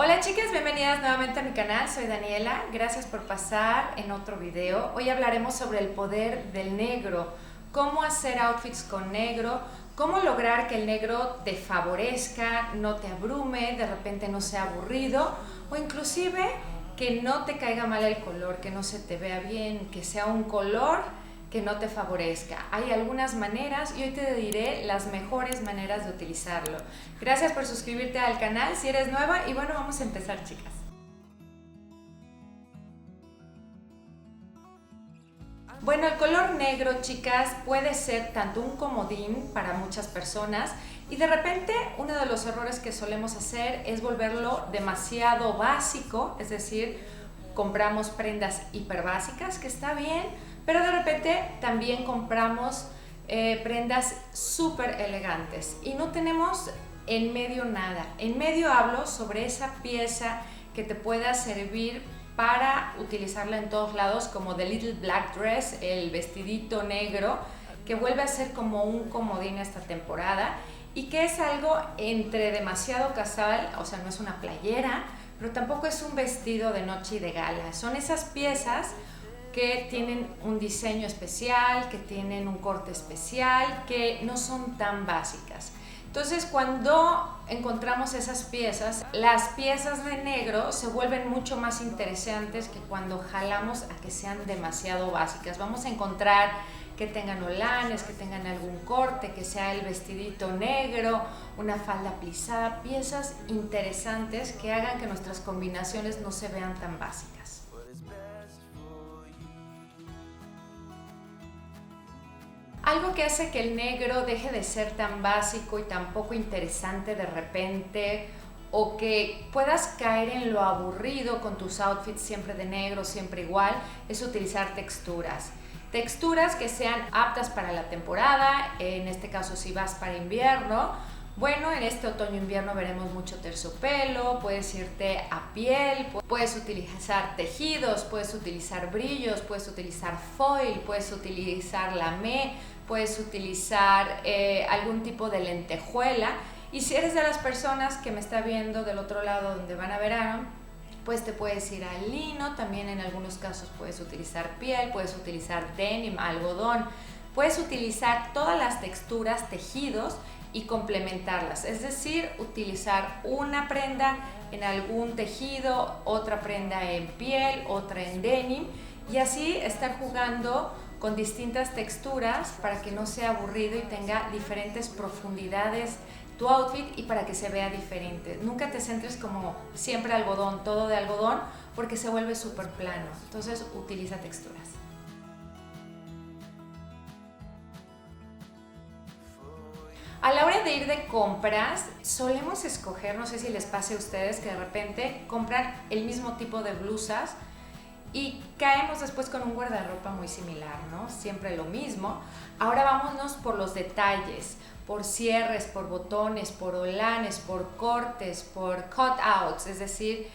Hola chicas, bienvenidas nuevamente a mi canal, soy Daniela, gracias por pasar en otro video. Hoy hablaremos sobre el poder del negro, cómo hacer outfits con negro, cómo lograr que el negro te favorezca, no te abrume, de repente no sea aburrido o inclusive que no te caiga mal el color, que no se te vea bien, que sea un color que no te favorezca. Hay algunas maneras y hoy te diré las mejores maneras de utilizarlo. Gracias por suscribirte al canal si eres nueva y bueno, vamos a empezar, chicas. Bueno, el color negro, chicas, puede ser tanto un comodín para muchas personas y de repente uno de los errores que solemos hacer es volverlo demasiado básico, es decir, compramos prendas hiper básicas, que está bien, pero de repente también compramos prendas súper elegantes y no tenemos en medio nada. En medio hablo sobre esa pieza que te pueda servir para utilizarla en todos lados, como The Little Black Dress, el vestidito negro, que vuelve a ser como un comodín esta temporada y que es algo entre demasiado casual, o sea, no es una playera, pero tampoco es un vestido de noche y de gala. Son esas piezas que tienen un diseño especial, que tienen un corte especial, que no son tan básicas. Entonces, cuando encontramos esas piezas, las piezas de negro se vuelven mucho más interesantes que cuando jalamos a que sean demasiado básicas. Vamos a encontrar que tengan holanes, que tengan algún corte, que sea el vestidito negro, una falda plisada, piezas interesantes que hagan que nuestras combinaciones no se vean tan básicas. Algo que hace que el negro deje de ser tan básico y tan poco interesante de repente, o que puedas caer en lo aburrido con tus outfits siempre de negro, siempre igual, es utilizar texturas. Texturas que sean aptas para la temporada, en este caso si vas para invierno. Bueno, en este otoño-invierno veremos mucho terciopelo, puedes irte a piel, puedes utilizar tejidos, puedes utilizar brillos, puedes utilizar foil, puedes utilizar lamé, puedes utilizar algún tipo de lentejuela. Y si eres de las personas que me está viendo del otro lado donde van a verano, pues te puedes ir al lino, también en algunos casos puedes utilizar piel, puedes utilizar denim, algodón, puedes utilizar todas las texturas, tejidos y complementarlas, es decir, utilizar una prenda en algún tejido, otra prenda en piel, otra en denim y así estar jugando con distintas texturas para que no sea aburrido y tenga diferentes profundidades tu outfit y para que se vea diferente. Nunca te centres como siempre algodón, todo de algodón, porque se vuelve súper plano. Entonces utiliza texturas. A la hora de ir de compras, solemos escoger, no sé si les pase a ustedes, que de repente compran el mismo tipo de blusas y caemos después con un guardarropa muy similar, ¿no? Siempre lo mismo. Ahora vámonos por los detalles, por cierres, por botones, por holanes, por cortes, por cutouts, es decir,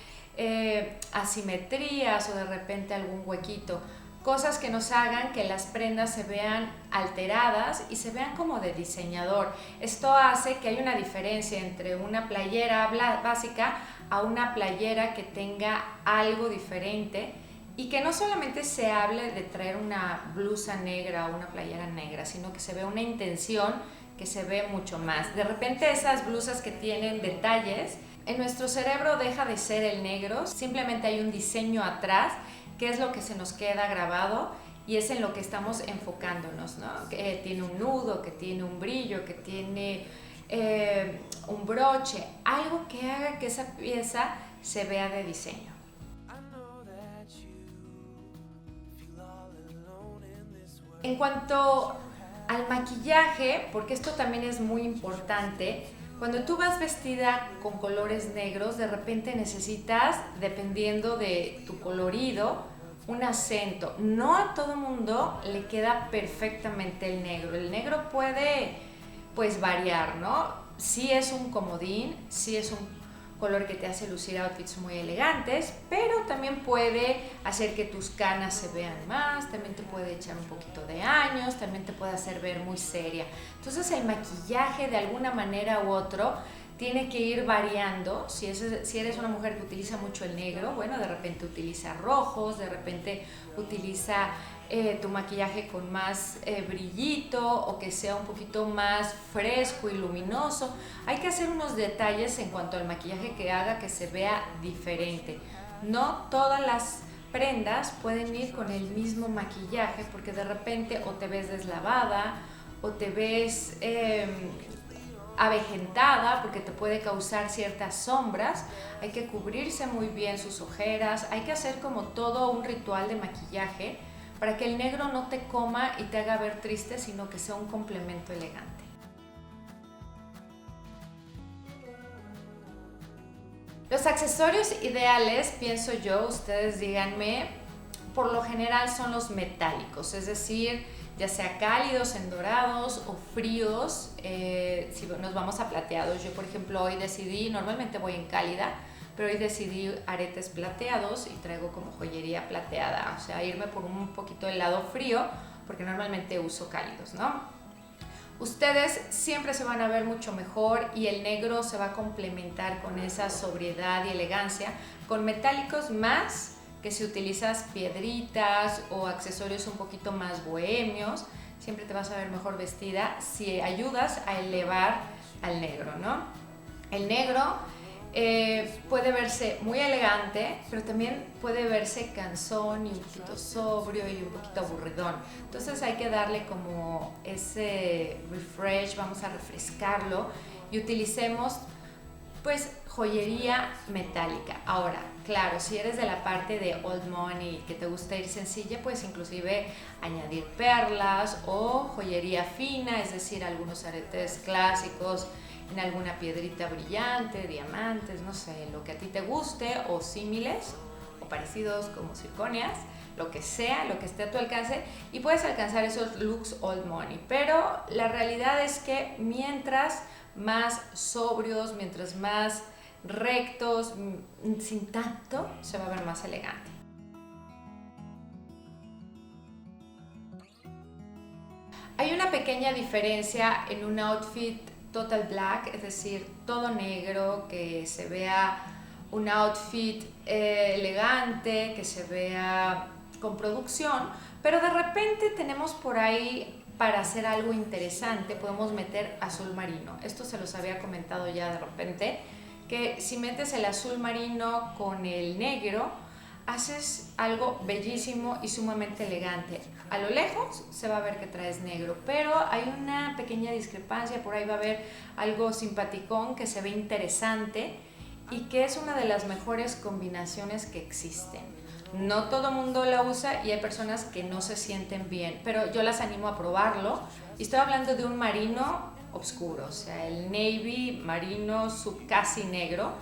asimetrías o de repente algún huequito. Cosas que nos hagan que las prendas se vean alteradas y se vean como de diseñador. Esto hace que haya una diferencia entre una playera básica a una playera que tenga algo diferente y que no solamente se hable de traer una blusa negra o una playera negra, sino que se ve una intención que se ve mucho más. De repente esas blusas que tienen detalles, en nuestro cerebro deja de ser el negro, simplemente hay un diseño atrás que es lo que se nos queda grabado y es en lo que estamos enfocándonos, ¿no? Que tiene un nudo, que tiene un brillo, que tiene un broche, algo que haga que esa pieza se vea de diseño. En cuanto al maquillaje, porque esto también es muy importante, cuando tú vas vestida con colores negros, de repente necesitas, dependiendo de tu colorido, un acento. No a todo mundo le queda perfectamente el negro. El negro puede, pues, variar, ¿no? Sí es un comodín, sí es un color que te hace lucir outfits muy elegantes, pero también puede hacer que tus canas se vean más, también te puede echar un poquito de años, también te puede hacer ver muy seria. Entonces el maquillaje de alguna manera u otro tiene que ir variando. Si eres una mujer que utiliza mucho el negro, bueno, de repente utiliza rojos, de repente utiliza tu maquillaje con más brillito o que sea un poquito más fresco y luminoso. Hay que hacer unos detalles en cuanto al maquillaje que haga que se vea diferente. No todas las prendas pueden ir con el mismo maquillaje porque de repente o te ves deslavada o te ves avejentada porque te puede causar ciertas sombras. Hay que cubrirse muy bien sus ojeras, hay que hacer como todo un ritual de maquillaje para que el negro no te coma y te haga ver triste, sino que sea un complemento elegante. Los accesorios ideales, pienso yo, ustedes díganme, por lo general son los metálicos, es decir, ya sea cálidos en dorados o fríos, si nos vamos a plateados. Yo, por ejemplo, hoy decidí, normalmente voy en cálida, pero hoy decidí aretes plateados y traigo como joyería plateada, o sea, irme por un poquito del lado frío, porque normalmente uso cálidos, ¿no? Ustedes siempre se van a ver mucho mejor y el negro se va a complementar con esa sobriedad y elegancia, con metálicos más que si utilizas piedritas o accesorios un poquito más bohemios, siempre te vas a ver mejor vestida si ayudas a elevar al negro, ¿no? El negro puede verse muy elegante, pero también puede verse cansón y un poquito sobrio y un poquito aburridón. Entonces hay que darle como ese refresh, vamos a refrescarlo y utilicemos pues joyería metálica. Ahora, claro, si eres de la parte de old money, que te gusta ir sencilla, pues inclusive añadir perlas o joyería fina, es decir, algunos aretes clásicos en alguna piedrita brillante, diamantes, no sé, lo que a ti te guste, o símiles o parecidos como circonias, lo que sea, lo que esté a tu alcance, y puedes alcanzar esos looks old money. Pero la realidad es que mientras más sobrios, mientras más rectos, sin tanto, se va a ver más elegante. Hay una pequeña diferencia en un outfit total black, es decir, todo negro, que se vea un outfit elegante, que se vea con producción, pero de repente tenemos por ahí, para hacer algo interesante, podemos meter azul marino. Esto se los había comentado ya de repente, que si metes el azul marino con el negro, haces algo bellísimo y sumamente elegante. A lo lejos se va a ver que traes negro, pero hay una pequeña discrepancia, por ahí va a haber algo simpaticón que se ve interesante y que es una de las mejores combinaciones que existen. No todo el mundo la usa y hay personas que no se sienten bien, pero yo las animo a probarlo. Y estoy hablando de un marino oscuro, o sea, el navy marino casi negro,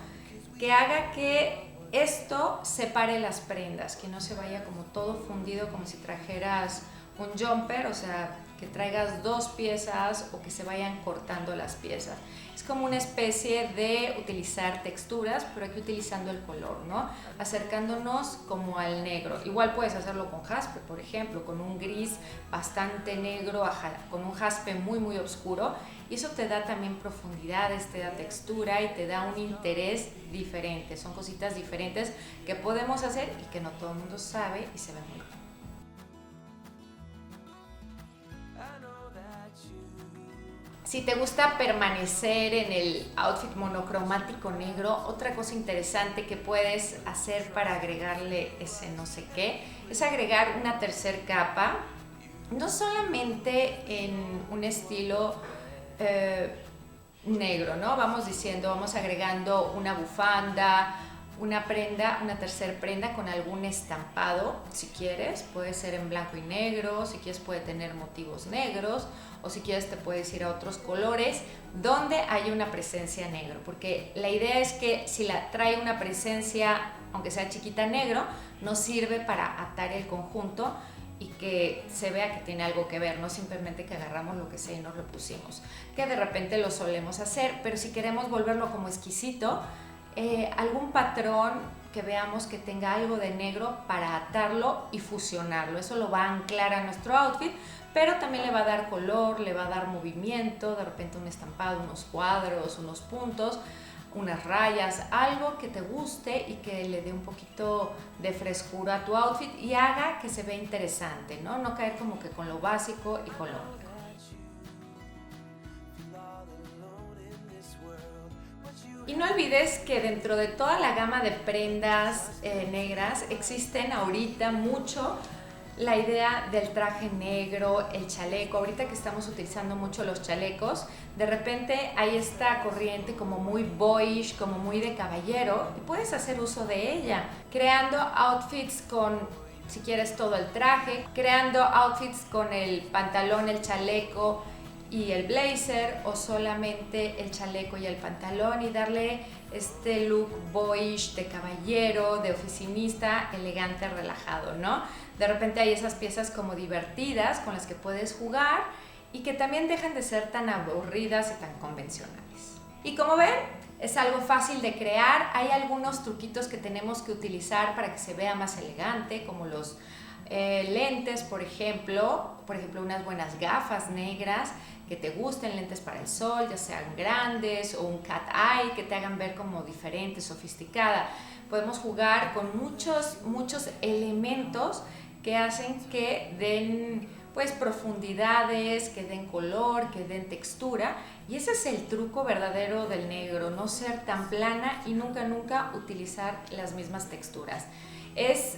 que haga que esto separe las prendas, que no se vaya como todo fundido, como si trajeras un jumper, o sea, que traigas dos piezas o que se vayan cortando las piezas. Es como una especie de utilizar texturas, pero aquí utilizando el color, ¿no? Acercándonos como al negro. Igual puedes hacerlo con jaspe, por ejemplo, con un gris bastante negro, con un jaspe muy, muy oscuro. Y eso te da también profundidades, te da textura y te da un interés diferente. Son cositas diferentes que podemos hacer y que no todo el mundo sabe y se ve muy bien. Si te gusta permanecer en el outfit monocromático negro, otra cosa interesante que puedes hacer para agregarle ese no sé qué es agregar una tercer capa, no solamente en un estilo negro, ¿no? Vamos agregando una bufanda, una prenda, una tercer prenda con algún estampado, si quieres, puede ser en blanco y negro, si quieres puede tener motivos negros, o si quieres te puedes ir a otros colores donde haya una presencia negro, porque la idea es que si la trae una presencia, aunque sea chiquita negro, nos sirve para atar el conjunto y que se vea que tiene algo que ver, no simplemente que agarramos lo que sea y nos lo pusimos, que de repente lo solemos hacer, pero si queremos volverlo como exquisito, algún patrón que veamos que tenga algo de negro para atarlo y fusionarlo. Eso lo va a anclar a nuestro outfit, pero también le va a dar color, le va a dar movimiento, de repente un estampado, unos cuadros, unos puntos, unas rayas, algo que te guste y que le dé un poquito de frescura a tu outfit y haga que se vea interesante, ¿no? No caer como que con lo básico y con lo único. Y no olvides que dentro de toda la gama de prendas negras existen ahorita mucho la idea del traje negro, el chaleco. Ahorita que estamos utilizando mucho los chalecos, de repente hay esta corriente como muy boyish, como muy de caballero, y puedes hacer uso de ella, creando outfits con, si quieres, todo el traje, creando outfits con el pantalón, el chaleco y el blazer, o solamente el chaleco y el pantalón, y darle este look boyish de caballero, de oficinista, elegante, relajado, ¿no? De repente hay esas piezas como divertidas con las que puedes jugar y que también dejan de ser tan aburridas y tan convencionales. Y como ven, es algo fácil de crear. Hay algunos truquitos que tenemos que utilizar para que se vea más elegante, como los lentes, por ejemplo, unas buenas gafas negras que te gusten, lentes para el sol, ya sean grandes, o un cat eye que te hagan ver como diferente, sofisticada. Podemos jugar con muchos elementos que hacen que den pues profundidades, que den color, que den textura, y ese es el truco verdadero del negro, no ser tan plana y nunca utilizar las mismas texturas. Es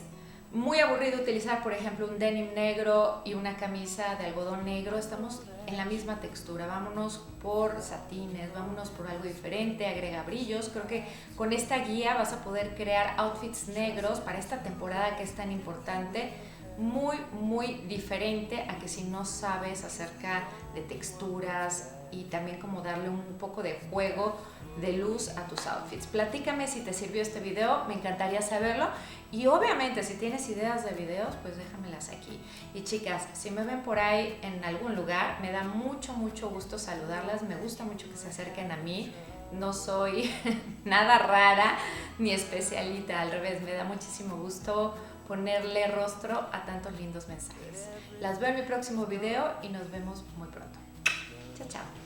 muy aburrido utilizar, por ejemplo, un denim negro y una camisa de algodón negro. Estamos en la misma textura. Vámonos por satines, vámonos por algo diferente, agrega brillos. Creo que con esta guía vas a poder crear outfits negros para esta temporada que es tan importante, muy diferente a que si no sabes acerca de texturas y también como darle un poco de juego, de luz a tus outfits. Platícame si te sirvió este video, me encantaría saberlo, y obviamente si tienes ideas de videos, pues déjamelas aquí. Y chicas, si me ven por ahí en algún lugar, me da mucho gusto saludarlas, me gusta mucho que se acerquen a mí. No soy nada rara ni especialita, al revés, me da muchísimo gusto ponerle rostro a tantos lindos mensajes. Las veo en mi próximo video y nos vemos muy pronto. Chao, chao.